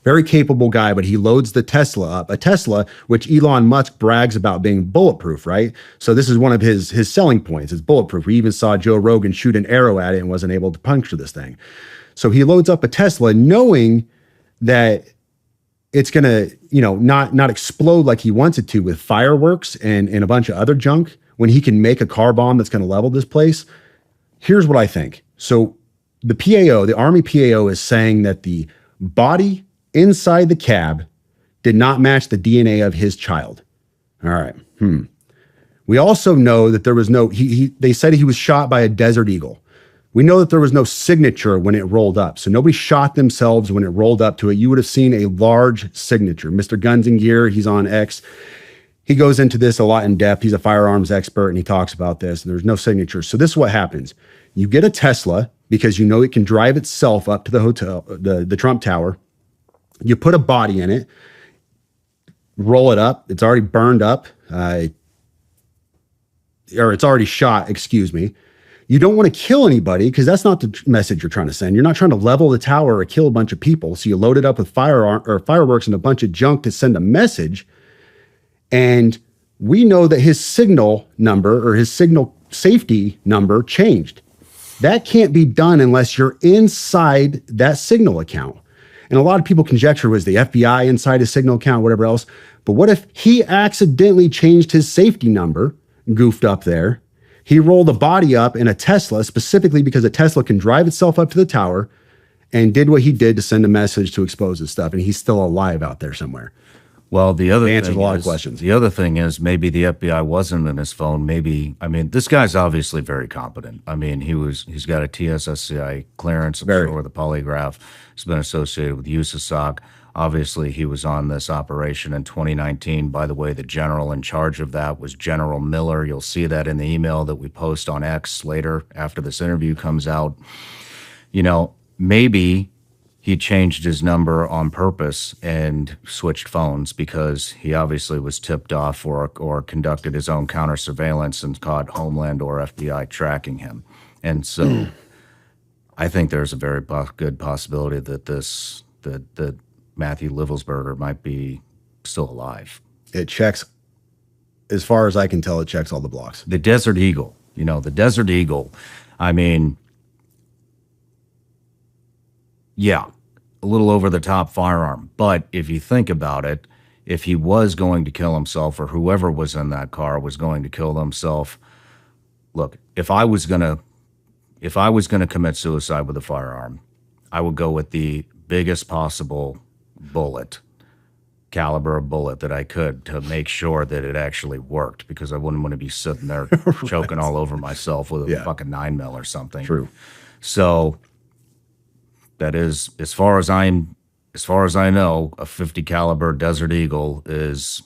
Very capable guy, but he loads the Tesla up. A Tesla, which Elon Musk brags about being bulletproof, right? So this is one of his selling points. It's bulletproof. We even saw Joe Rogan shoot an arrow at it and wasn't able to puncture this thing. So he loads up a Tesla knowing that it's going to, not explode like he wants it to with fireworks and a bunch of other junk, when he can make a car bomb that's going to level this place. Here's what I think. So the PAO, the Army PAO, is saying that the body inside the cab did not match the DNA of his child. All right. We also know that there was no, they said he was shot by a Desert Eagle. We know that there was no signature when it rolled up. So nobody shot themselves when it rolled up to it. You would have seen a large signature. Mr. Guns and Gear, he's on X. He goes into this a lot in depth. He's a firearms expert and he talks about this. And there's no signature. So this is what happens. You get a Tesla because it can drive itself up to the hotel, the Trump Tower. You put a body in it, roll it up. It's already burned up, or it's already shot, excuse me. You don't want to kill anybody because that's not the message you're trying to send. You're not trying to level the tower or kill a bunch of people. So you load it up with fireworks and a bunch of junk to send a message. And we know that his signal number or his signal safety number changed. That can't be done unless you're inside that signal account. And a lot of people conjecture, was the FBI inside his signal account, whatever else. But what if he accidentally changed his safety number, goofed up there? He rolled a body up in a Tesla specifically because a Tesla can drive itself up to the tower, and did what he did to send a message to expose his stuff. And he's still alive out there somewhere. Well, the other answers a lot of questions. The other thing is maybe the FBI wasn't in his phone. Maybe, this guy's obviously very competent. He's got a TSSCI clearance. I'm sure the polygraph has been associated with USASOC. Obviously, he was on this operation in 2019. By the way, the general in charge of that was General Miller. You'll see that in the email that we post on X later after this interview comes out. Maybe he changed his number on purpose and switched phones because he obviously was tipped off or conducted his own counter surveillance and caught Homeland or FBI tracking him. And so I think there's a very good possibility that that Matthew Livelsberger might be still alive. It checks, as far as I can tell, it checks all the blocks. The Desert Eagle, the Desert Eagle, yeah, a little over the top firearm. But if you think about it, if he was going to kill himself or whoever was in that car was going to kill themselves, look, if I was going to commit suicide with a firearm, I would go with the biggest possible caliber of bullet that I could to make sure that it actually worked, because I wouldn't want to be sitting there choking all over myself with a fucking 9mm or something. True. So that is, as far as I know, a 50 caliber Desert Eagle is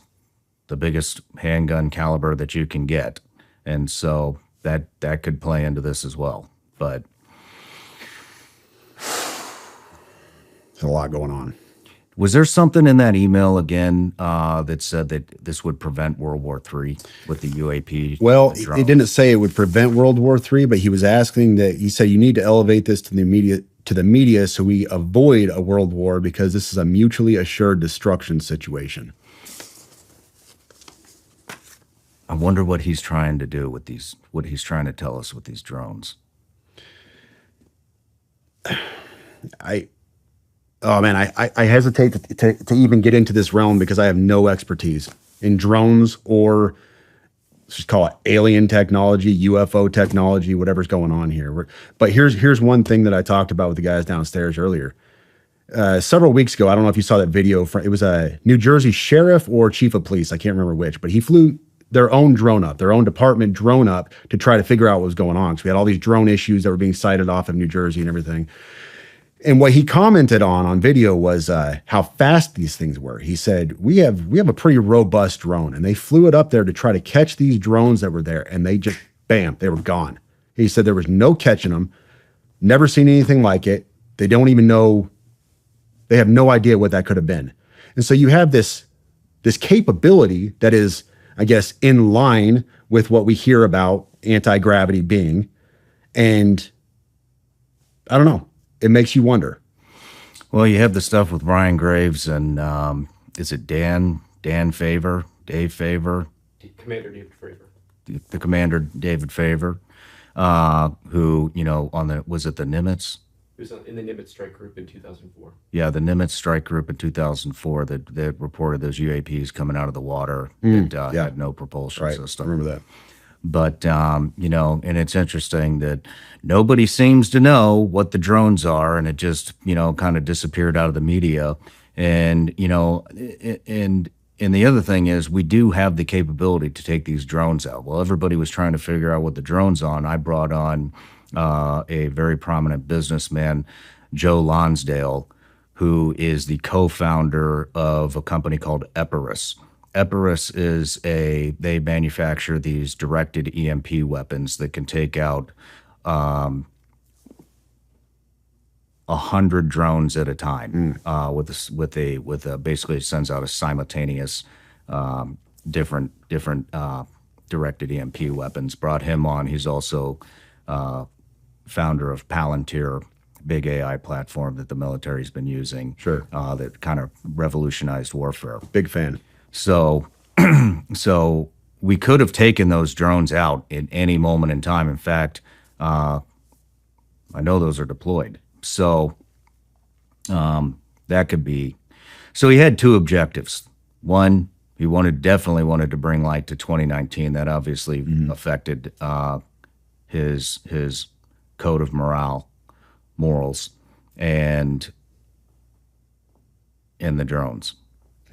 the biggest handgun caliber that you can get. And so that could play into this as well. But There's a lot going on. Was there something in that email again that said that this would prevent World War III with the UAP? Well, drones? it didn't say it would prevent World War III, but he was asking that, he said, you need to elevate this to the media so we avoid a world war because this is a mutually assured destruction situation. I wonder what he's trying to do with these, what he's trying to tell us with these drones. I hesitate to even get into this realm because I have no expertise in drones or let's just call it alien technology, UFO technology, whatever's going on here. But here's one thing that I talked about with the guys downstairs earlier. Several weeks ago, I don't know if you saw that video. It was a New Jersey sheriff or chief of police. I can't remember which, but he flew their own drone up, their own department drone up to try to figure out what was going on. So we had all these drone issues that were being cited off of New Jersey and everything. And what he commented on video was how fast these things were. He said, we have a pretty robust drone, and they flew it up there to try to catch these drones that were there, and they just, bam, they were gone. He said there was no catching them, never seen anything like it. They don't even know, they have no idea what that could have been. And so you have this capability that is, I guess, in line with what we hear about anti-gravity being. And I don't know. It makes you wonder. Well, you have the stuff with Ryan Graves and is it Dan Favor, Dave Favor? Commander David Favor. The Commander David Favor, who, you know, was it the Nimitz? He was in the Nimitz strike group in 2004. Yeah, the Nimitz strike group in 2004 that reported those UAPs coming out of the water that had no propulsion system. I remember that. But, you know, and it's interesting that nobody seems to know what the drones are, and it just, you know, kind of disappeared out of the media. And, you know, and the other thing is we do have the capability to take these drones out. Well, everybody was trying to figure out what the drone's on. I brought on a very prominent businessman, Joe Lonsdale, who is the co-founder of a company called Epirus. Epirus is they manufacture these directed EMP weapons that can take out 100 drones at a time. With a basically it sends out a simultaneous different directed EMP weapons. Brought him on. He's also founder of Palantir, big AI platform that the military's been using. Sure. That kind of revolutionized warfare. Big fan. So, so we could have taken those drones out at any moment in time. In fact, I know those are deployed. So that could be. So he had two objectives. One, he definitely wanted to bring light to 2019. That obviously affected his code of morals, and the drones.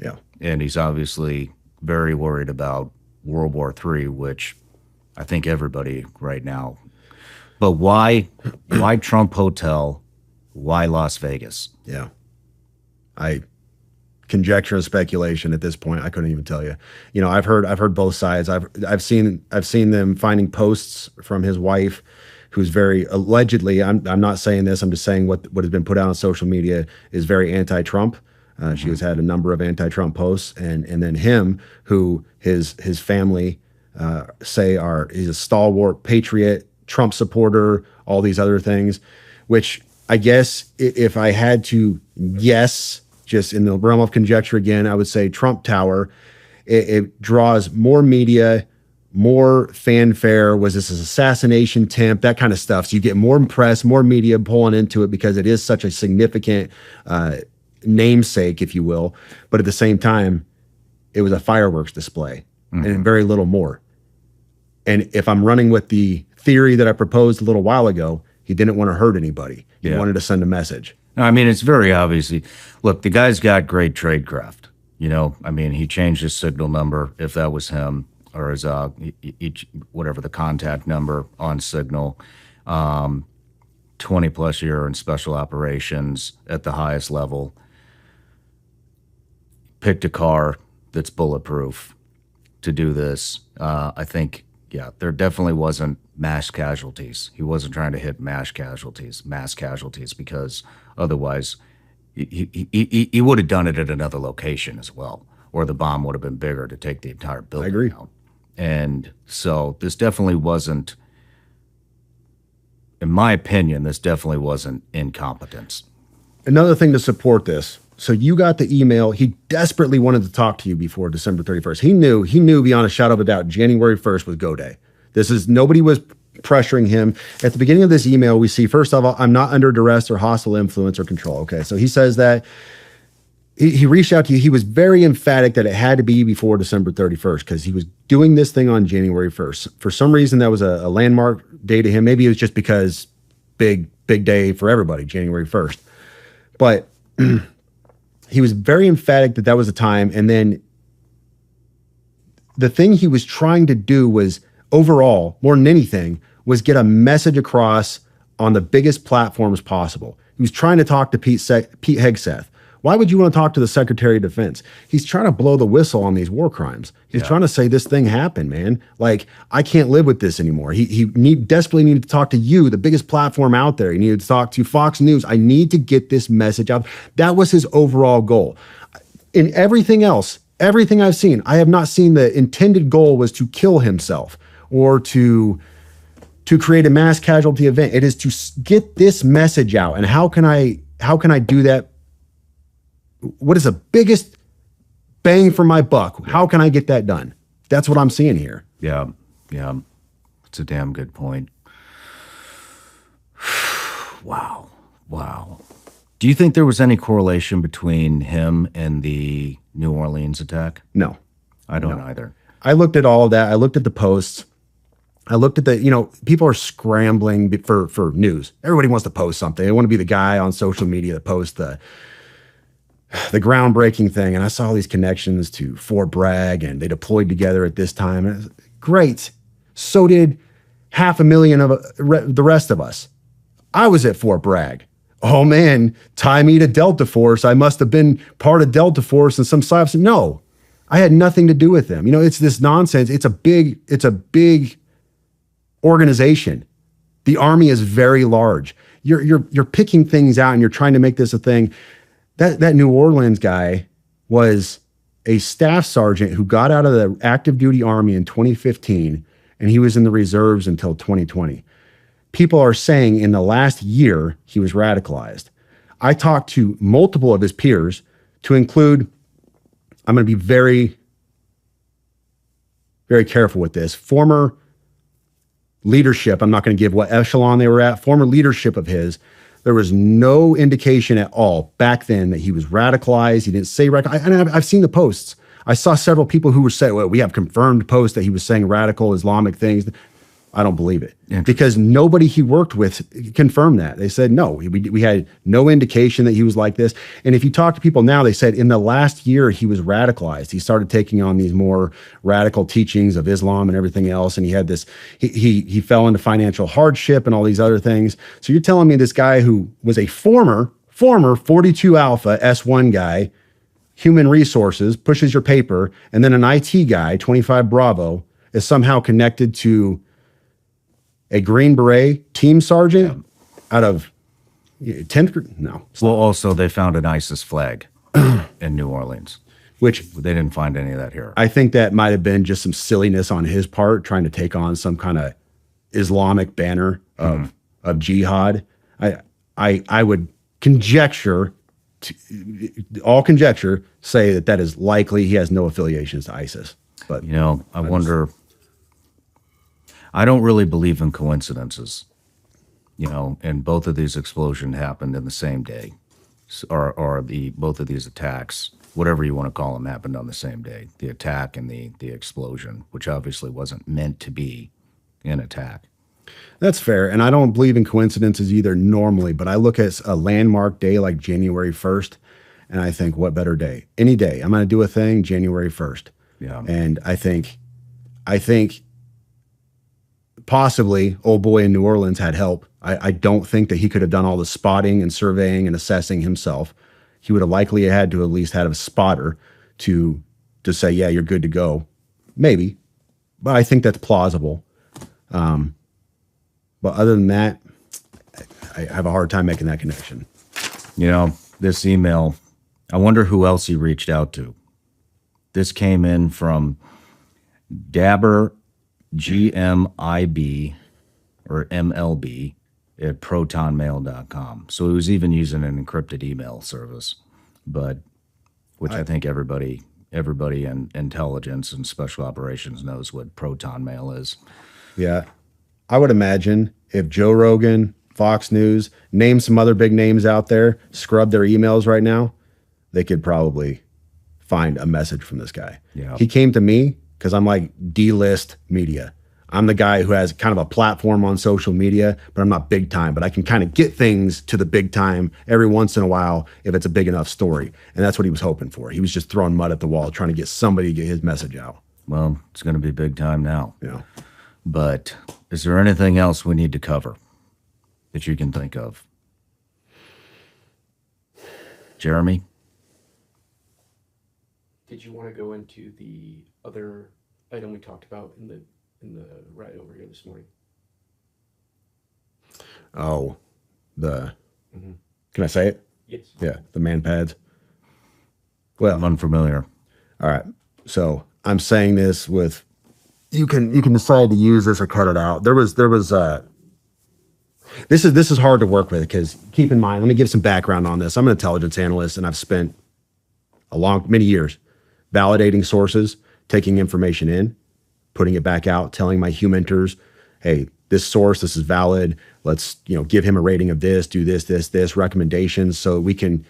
Yeah. And he's obviously very worried about World War III, which I think everybody right now. But why Trump Hotel? Why Las Vegas? Yeah. Conjecture and speculation at this point. I couldn't even tell you. You know, I've heard both sides. I've seen them finding posts from his wife, who's very allegedly. I'm not saying this. I'm just saying what has been put out on social media is very anti-Trump. She has had a number of anti-Trump posts, and then him, who his family say he's a stalwart patriot, Trump supporter, all these other things, which I guess if I had to guess, just in the realm of conjecture again, I would say Trump Tower. It draws more media, more fanfare. Was this an assassination attempt? That kind of stuff. So you get more press, more media pulling into it because it is such a significant namesake, if you will. But at the same time, it was a fireworks display and very little more. And if I'm running with the theory that I proposed a little while ago, he didn't want to hurt anybody. He wanted to send a message. No, I mean, it's very obviously, look, the guy's got great tradecraft. You know, I mean, he changed his signal number, if that was him, or his whatever the contact number on Signal. 20 plus year in special operations at the highest level. Picked a car that's bulletproof to do this. I think, yeah, there definitely wasn't mass casualties. He wasn't trying to hit mass casualties, because otherwise he would have done it at another location as well, or the bomb would have been bigger to take the entire building agree. out. And so this definitely wasn't, in my opinion, this definitely wasn't incompetence. Another thing to support this. So you got the email. He desperately wanted to talk to you before December 31st. He knew beyond a shadow of a doubt, January 1st was go day. Nobody was pressuring him. At the beginning of this email, we see, first of all, I'm not under duress or hostile influence or control. Okay. So he says that he reached out to you. He was very emphatic that it had to be before December 31st because he was doing this thing on January 1st. For some reason, that was a landmark day to him. Maybe it was just because big day for everybody, January 1st. But he was very emphatic that was the time. And then the thing he was trying to do was, overall, more than anything, was get a message across on the biggest platforms possible. He was trying to talk to Pete Hegseth. Why would you want to talk to the Secretary of Defense? He's trying to blow the whistle on these war crimes. He's trying to say this thing happened, man. Like, I can't live with this anymore. He desperately needed to talk to you, the biggest platform out there. He needed to talk to Fox News. I need to get this message out. That was his overall goal. In everything else, everything I've seen, I have not seen the intended goal was to kill himself or to create a mass casualty event. It is to get this message out. And how can I do that? What is the biggest bang for my buck? How can I get that done? That's what I'm seeing here. Yeah. It's a damn good point. Wow. Do you think there was any correlation between him and the New Orleans attack? No. I don't either. I looked at all of that. I looked at the posts. I looked at people are scrambling for news. Everybody wants to post something. They want to be the guy on social media that posts the groundbreaking thing. And I saw these connections to Fort Bragg and they deployed together at this time. And it was great. So did 500,000 of the rest of us. I was at Fort Bragg. Oh man, tie me to Delta Force. I must have been part of Delta Force and some cyber. No, I had nothing to do with them. It's this nonsense. It's a big organization. The Army is very large. You're picking things out and you're trying to make this a thing. That New Orleans guy was a staff sergeant who got out of the active duty Army in 2015, and he was in the reserves until 2020. People are saying in the last year he was radicalized. I talked to multiple of his peers, to include, I'm going to be very, very careful with this, former leadership. I'm not going to give what echelon they were at. Former leadership of his. There was no indication at all back then that he was radicalized. He didn't say radical. And I've seen the posts. I saw several people who were saying, well, we have confirmed posts that he was saying radical Islamic things. I don't believe it because nobody he worked with confirmed that. They said, no, we had no indication that he was like this. And if you talk to people now, they said in the last year, he was radicalized. He started taking on these more radical teachings of Islam and everything else. And he had this, he fell into financial hardship and all these other things. So you're telling me this guy who was a former 42 Alpha S1 guy, human resources, pushes your paper, and then an IT guy, 25 Bravo, is somehow connected to a Green Beret team sergeant out of 10th? No. Well, also, they found an ISIS flag in New Orleans, which they didn't find any of that here. I think that might have been just some silliness on his part, trying to take on some kind of Islamic banner of jihad. I would conjecture, all conjecture, say that is likely. He has no affiliations to ISIS. But I wonder. I don't really believe in coincidences, and both of these explosions happened in the same day, or both of these attacks, whatever you want to call them, happened on the same day. The attack and the explosion, which obviously wasn't meant to be an attack. That's fair, and I don't believe in coincidences either normally, but I look at a landmark day like January 1st, and I think, what better day? Any day. I'm going to do a thing, January 1st. Yeah. And I think possibly old boy in New Orleans had help. I don't think that he could have done all the spotting and surveying and assessing himself. He would have likely had to at least had a spotter to say, yeah, you're good to go. Maybe, but I think that's plausible. But other than that, I have a hard time making that connection. this email, I wonder who else he reached out to. This came in from Dabber GMIB or MLB at protonmail.com. So he was even using an encrypted email service, but which I think everybody in intelligence and special operations knows what Proton Mail is. Yeah. I would imagine if Joe Rogan, Fox News, name some other big names out there, scrub their emails right now, they could probably find a message from this guy. Yeah. He came to me because I'm like D-list media. I'm the guy who has kind of a platform on social media, but I'm not big time, but I can kind of get things to the big time every once in a while if it's a big enough story. And that's what he was hoping for. He was just throwing mud at the wall, trying to get somebody to get his message out. Well, it's going to be big time now. Yeah. But is there anything else we need to cover that you can think of? Jeremy? Did you want to go into the other item we talked about in the ride over here this morning? Oh, can I say it? Yes. Yeah, the man pads. Well, I'm unfamiliar. all right. So I'm saying this with, you can decide to use this or cut it out. This is hard to work with because keep in mind, let me give some background on this. I'm an intelligence analyst and I've spent many years validating sources, taking information in, putting it back out, telling my humenters, hey, this source, this is valid. Let's, give him a rating of this, do this, recommendations. So we can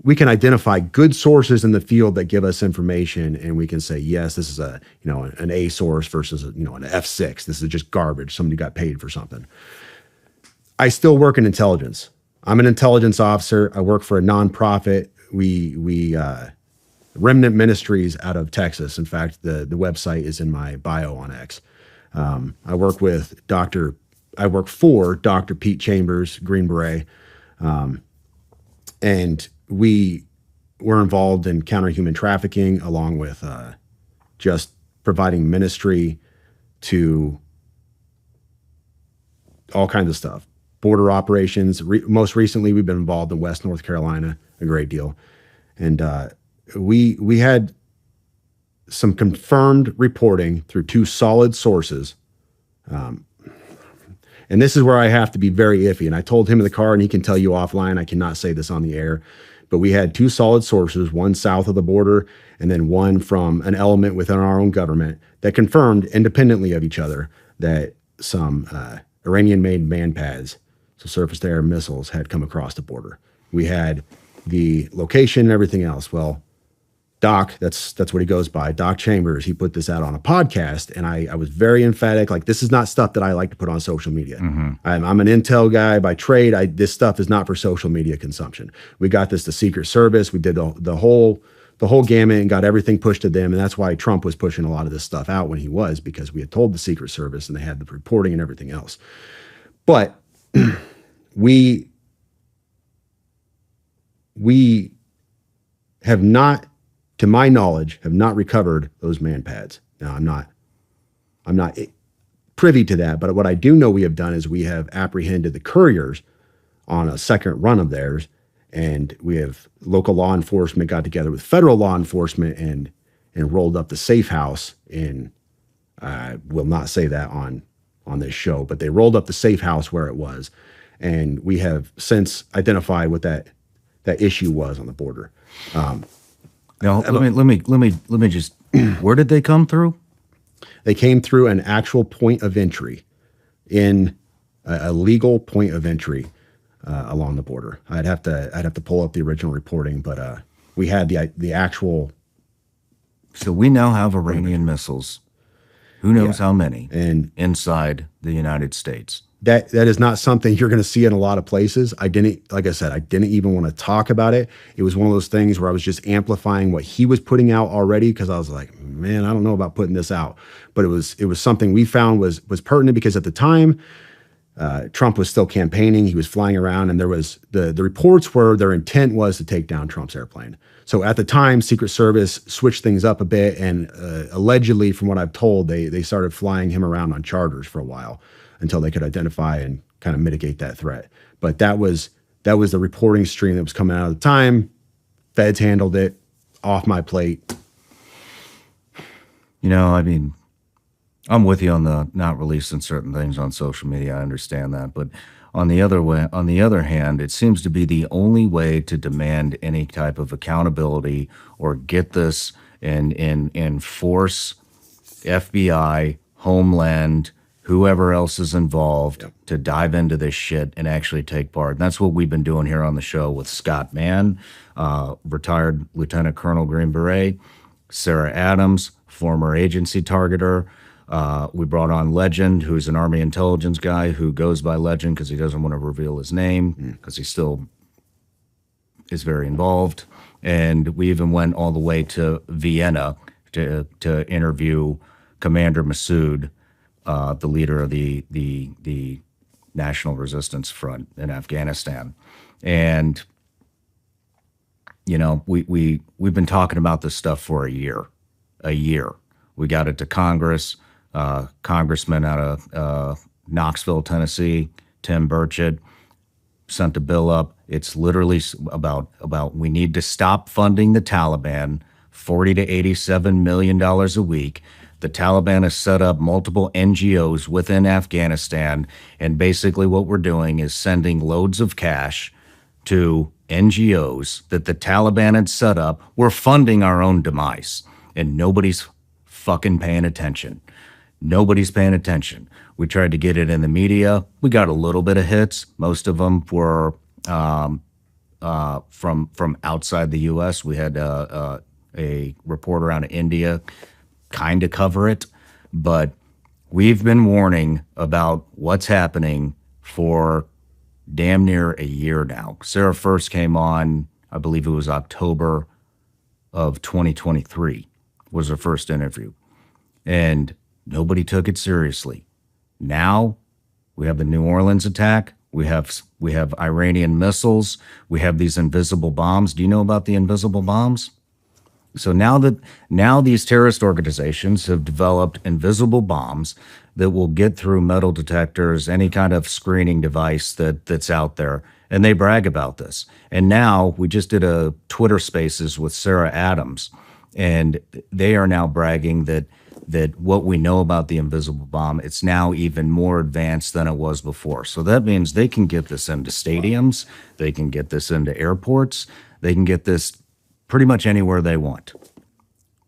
identify good sources in the field that give us information. And we can say, yes, this is an A source versus an F6. This is just garbage. Somebody got paid for something. I still work in intelligence. I'm an intelligence officer. I work for a nonprofit. We Remnant Ministries out of Texas. In fact, the website is in my bio on X. I work for Dr. Pete Chambers, Green Beret. And we were involved in counter-human trafficking along with just providing ministry to all kinds of stuff. Border operations. Most recently, we've been involved in West North Carolina a great deal. And we had some confirmed reporting through two solid sources. And this is where I have to be very iffy. And I told him in the car, and he can tell you offline, I cannot say this on the air, but we had two solid sources, one south of the border and then one from an element within our own government that confirmed independently of each other that some Iranian-made man pads, so surface-to-air missiles, had come across the border. We had the location and everything else. Well, Doc, that's what he goes by, Doc Chambers, he put this out on a podcast, and I was very emphatic, like, this is not stuff that I like to put on social media. I'm an intel guy by trade. This stuff is not for social media consumption. We got this to Secret Service. We did the whole gamut and got everything pushed to them, and that's why Trump was pushing a lot of this stuff out when he was, because we had told the Secret Service, and they had the reporting and everything else. But we have not, to my knowledge, have not recovered those man pads. Now, I'm not privy to that, but what I do know we have done is we have apprehended the couriers on a second run of theirs, and we have local law enforcement got together with federal law enforcement and rolled up the safe house in, I will not say that on this show, but they rolled up the safe house where it was, and we have since identified what that issue was on the border. Now, let me just, where did they come through? They came through an actual point of entry, in a legal point of entry along the border. I'd have to pull up the original reporting, but we had the actual. So we now have Iranian missiles. Who knows how many and inside the United States? That is not something you're going to see in a lot of places. Like I said, I didn't even want to talk about it. It was one of those things where I was just amplifying what he was putting out already, because I was like, man, I don't know about putting this out. But it was something we found was pertinent, because at the time, Trump was still campaigning. He was flying around, and there was the reports were their intent was to take down Trump's airplane. So at the time, Secret Service switched things up a bit, and allegedly, from what I've told, they started flying him around on charters for a while, until they could identify and kind of mitigate that threat. But that was That was the reporting stream that was coming out at the time. Feds handled it, off my plate. You know, I mean, I'm with you on the not releasing certain things on social media. I understand that, but on the other hand, it seems to be the only way to demand any type of accountability or get this and force FBI, Homeland, whoever else is involved to dive into this shit and actually take part. And that's what we've been doing here on the show with Scott Mann, retired Lieutenant Colonel Green Beret, Sarah Adams, former agency targeter. We brought on Legend, who's an Army intelligence guy who goes by Legend because he doesn't want to reveal his name because he still is very involved. And we even went all the way to Vienna to interview Commander Massoud, the leader of the National Resistance Front in Afghanistan. And, you know, we've been talking about this stuff for a year. We got it to Congress. Congressman out of Knoxville, Tennessee, Tim Burchett, sent a bill up. It's literally about we need to stop funding the Taliban, $40 to $87 million a week. The Taliban has set up multiple NGOs within Afghanistan, and basically what we're doing is sending loads of cash to NGOs that the Taliban had set up. We're funding our own demise, and nobody's fucking paying attention. Nobody's paying attention. We tried to get it in the media. We got a little bit of hits. Most of them were from outside the U.S. We had a reporter out of India kind of cover it, but we've been warning about what's happening for damn near a year now. Sarah first came on, I believe it was October of 2023 was her first interview, and nobody took it seriously. Now we have the New Orleans attack. We have Iranian missiles. We have these invisible bombs. Do you know about the invisible bombs? So now these terrorist organizations have developed invisible bombs that will get through metal detectors, any kind of screening device that's out there, and they brag about this. And now we just did a Twitter Spaces with Sarah Adams, and they are now bragging that what we know about the invisible bomb, it's now even more advanced than it was before. So that means they can get this into stadiums, they can get this into airports, they can get this pretty much anywhere they want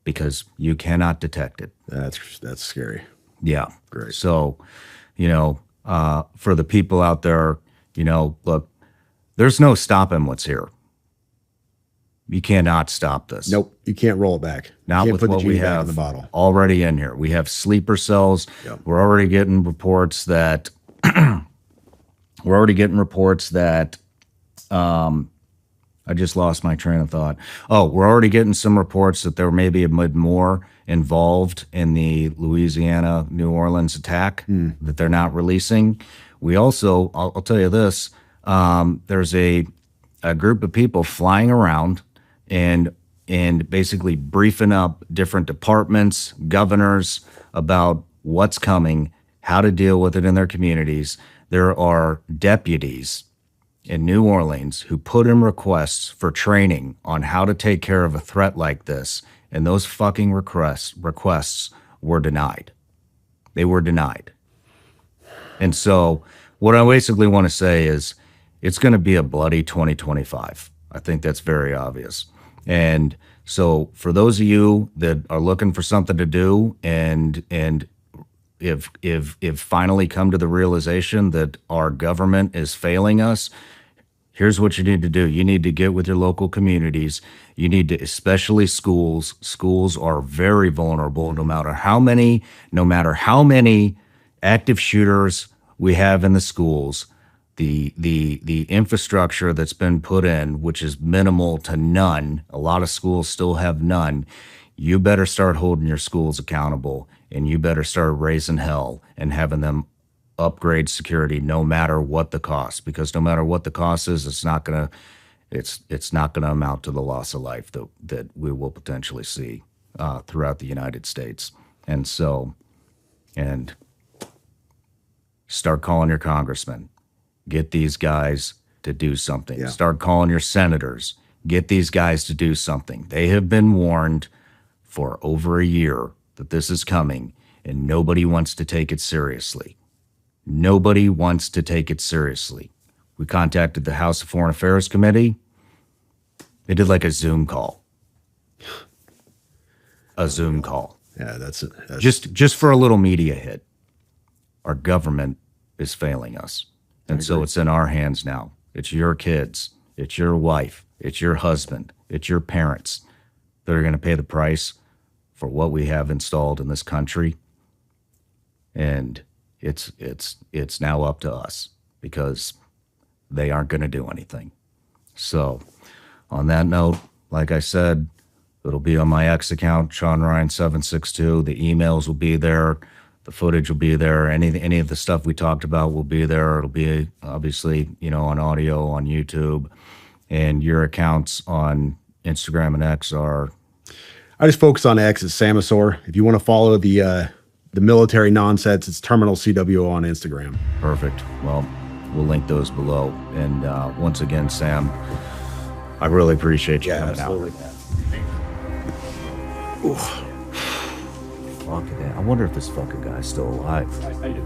because you cannot detect it. That's scary. Yeah. Great. So, you know, for the people out there, you know, look, there's no stopping what's here. You cannot stop this. Nope. You can't roll it back. Not with what we have in the bottle. Already in here. We have sleeper cells. Yep. We're already getting reports that I just lost my train of thought. Oh, we're already getting some reports that there may be a bit more involved in the Louisiana, New Orleans attack that they're not releasing. We also, I'll tell you this, there's a group of people flying around and basically briefing up different departments, governors about what's coming, how to deal with it in their communities. There are deputies in New Orleans who put in requests for training on how to take care of a threat like this, and those fucking requests were denied. They were denied. And so what I basically want to say is it's going to be a bloody 2025. I think that's very obvious. And so for those of you that are looking for something to do and if finally come to the realization that our government is failing us, here's what you need to do. You need to get with your local communities. You need to, especially schools. Schools are very vulnerable no matter how many active shooters we have in the schools. The infrastructure that's been put in, which is minimal to none, a lot of schools still have none. You better start holding your schools accountable, and you better start raising hell and having them upgrade security no matter what the cost, because no matter what the cost is, it's not gonna amount to the loss of life that we will potentially see throughout the United States. And so, start calling your congressman. Get these guys to do something. Yeah. Start calling your senators. Get these guys to do something. They have been warned for over a year that this is coming, and nobody wants to take it seriously. Nobody wants to take it seriously. We contacted the House of Foreign Affairs Committee. They did like a Zoom call. A Zoom call. Yeah, that's Just for a little media hit. Our government is failing us. And so it's in our hands now. It's your kids. It's your wife. It's your husband. It's your parents that are going to pay the price for what we have installed in this country. And it's now up to us because they aren't going to do anything. So on that note, like I said, it'll be on my X account, ShawnRyan762. The emails will be there. The footage will be there. Any of the stuff we talked about will be there. It'll be obviously, on audio on YouTube. And your accounts on Instagram and X are... I just focus on X as Samosaur. If you want to follow the military nonsense, it's Terminal CWO on Instagram. Perfect. Well, we'll link those below. And once again, Sam, I really appreciate you coming out. Oof. Fucking hell. I wonder if this fucking guy's still alive. I do.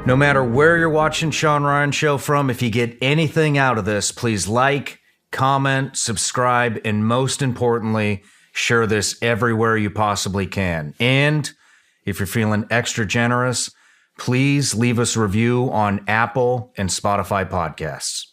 No matter where you're watching Shawn Ryan Show from, if you get anything out of this, please like, comment, subscribe, and most importantly, share this everywhere you possibly can. And if you're feeling extra generous, please leave us a review on Apple and Spotify podcasts.